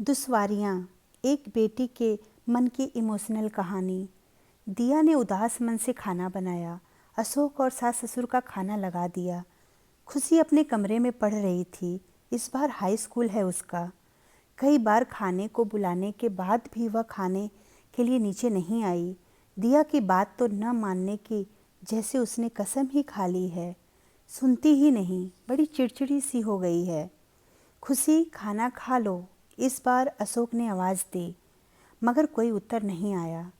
दुश्वारियाँ, एक बेटी के मन की इमोशनल कहानी। दिया ने उदास मन से खाना बनाया। अशोक और सास ससुर का खाना लगा दिया। खुशी अपने कमरे में पढ़ रही थी। इस बार हाई स्कूल है उसका। कई बार खाने को बुलाने के बाद भी वह खाने के लिए नीचे नहीं आई। दिया की बात तो न मानने की, जैसे उसने कसम ही खा ली है। सुनती ही नहीं, बड़ी चिड़चिड़ी सी हो गई है। खुशी, खाना खा लो, इस बार अशोक ने आवाज़ दी, मगर कोई उत्तर नहीं आया।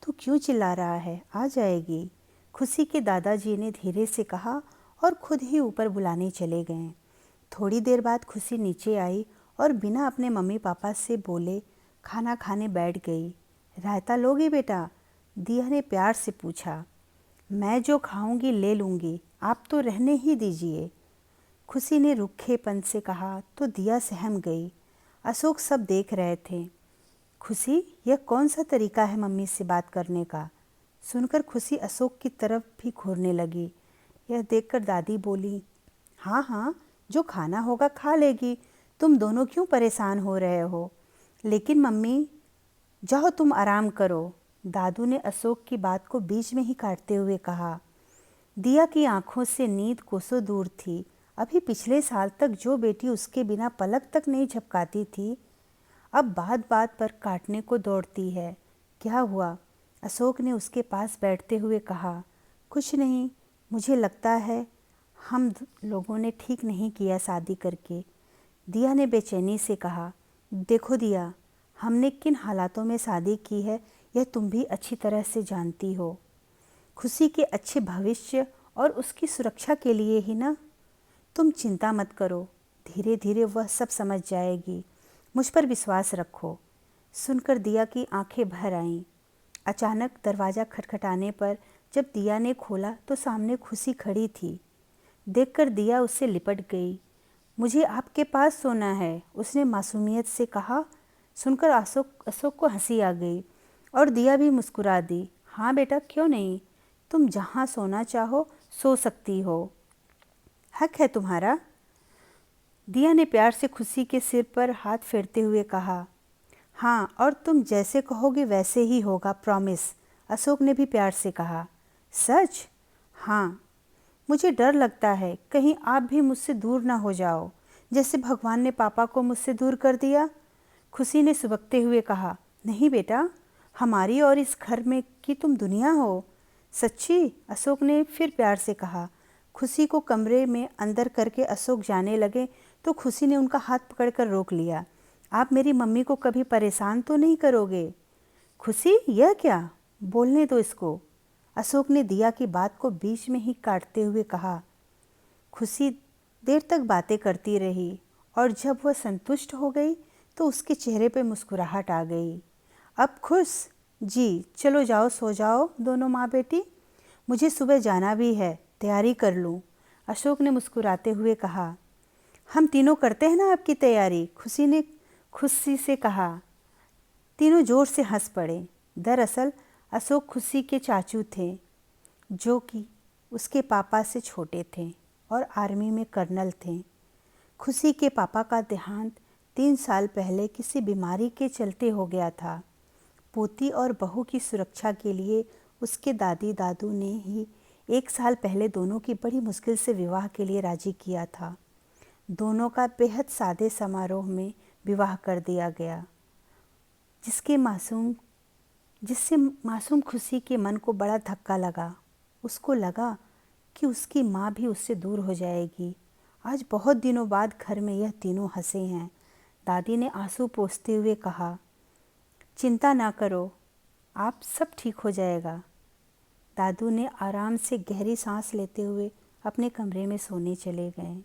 तू क्यों चिल्ला रहा है, आ जाएगी, खुशी के दादाजी ने धीरे से कहा और खुद ही ऊपर बुलाने चले गए। थोड़ी देर बाद खुशी नीचे आई और बिना अपने मम्मी पापा से बोले खाना खाने बैठ गई। रायता लोगी बेटा? दिया ने प्यार से पूछा। मैं जो खाऊंगी ले लूँगी, आप तो रहने ही दीजिए, खुशी ने रूखेपन से कहा। तो दिया सहम गई। अशोक सब देख रहे थे। खुशी, यह कौन सा तरीका है मम्मी से बात करने का? सुनकर खुशी अशोक की तरफ भी घूरने लगी। यह देखकर दादी बोली, हाँ हाँ, जो खाना होगा खा लेगी, तुम दोनों क्यों परेशान हो रहे हो? लेकिन मम्मी, जाओ तुम आराम करो, दादू ने अशोक की बात को बीच में ही काटते हुए कहा। दिया की आंखों से नींद कोसों दूर थी। अभी पिछले साल तक जो बेटी उसके बिना पलक तक नहीं झपकाती थी, अब बात बात पर काटने को दौड़ती है। क्या हुआ? अशोक ने उसके पास बैठते हुए कहा। कुछ नहीं, मुझे लगता है हम लोगों ने ठीक नहीं किया शादी करके, दिया ने बेचैनी से कहा। देखो दिया, हमने किन हालातों में शादी की है, यह तुम भी अच्छी तरह से जानती हो। खुशी के अच्छे भविष्य और उसकी सुरक्षा के लिए ही ना। तुम चिंता मत करो, धीरे धीरे वह सब समझ जाएगी, मुझ पर विश्वास रखो। सुनकर दिया की आंखें भर आईं। अचानक दरवाज़ा खटखटाने पर जब दिया ने खोला तो सामने खुशी खड़ी थी। देखकर दिया उससे लिपट गई। मुझे आपके पास सोना है, उसने मासूमियत से कहा। सुनकर अशोक को हंसी आ गई और दिया भी मुस्कुरा दी। हाँ बेटा, क्यों नहीं, तुम जहाँ सोना चाहो सो सकती हो, हक है तुम्हारा, दिया ने प्यार से खुशी के सिर पर हाथ फेरते हुए कहा। हाँ, और तुम जैसे कहोगे वैसे ही होगा, प्रॉमिस, अशोक ने भी प्यार से कहा। सच? हाँ, मुझे डर लगता है कहीं आप भी मुझसे दूर ना हो जाओ, जैसे भगवान ने पापा को मुझसे दूर कर दिया, खुशी ने सुबकते हुए कहा। नहीं बेटा, हमारी और इस घर में की तुम दुनिया हो। सच्ची? अशोक ने फिर प्यार से कहा। खुशी को कमरे में अंदर करके अशोक जाने लगे तो खुशी ने उनका हाथ पकड़कर रोक लिया। आप मेरी मम्मी को कभी परेशान तो नहीं करोगे? खुशी, यह क्या? बोलने दो इसको, अशोक ने दिया की बात को बीच में ही काटते हुए कहा। खुशी देर तक बातें करती रही और जब वह संतुष्ट हो गई तो उसके चेहरे पर मुस्कुराहट आ गई। अब खुश? जी, चलो जाओ सो जाओ दोनों माँ बेटी, मुझे सुबह जाना भी है, तैयारी कर लूँ, अशोक ने मुस्कुराते हुए कहा। हम तीनों करते हैं ना आपकी तैयारी, खुशी ने खुशी से कहा। तीनों जोर से हंस पड़े। दरअसल अशोक खुशी के चाचू थे, जो कि उसके पापा से छोटे थे और आर्मी में कर्नल थे। खुशी के पापा का देहांत 3 साल पहले किसी बीमारी के चलते हो गया था। पोती और बहू की सुरक्षा के लिए उसके दादी दादू ने ही 1 साल पहले दोनों की बड़ी मुश्किल से विवाह के लिए राजी किया था। दोनों का बेहद सादे समारोह में विवाह कर दिया गया, जिससे मासूम खुशी के मन को बड़ा धक्का लगा। उसको लगा कि उसकी माँ भी उससे दूर हो जाएगी। आज बहुत दिनों बाद घर में यह तीनों हंसे हैं। दादी ने आंसू पोंछते हुए कहा। चिंता ना करो, आप सब ठीक हो जाएगा। दादू ने आराम से गहरी सांस लेते हुए अपने कमरे में सोने चले गए।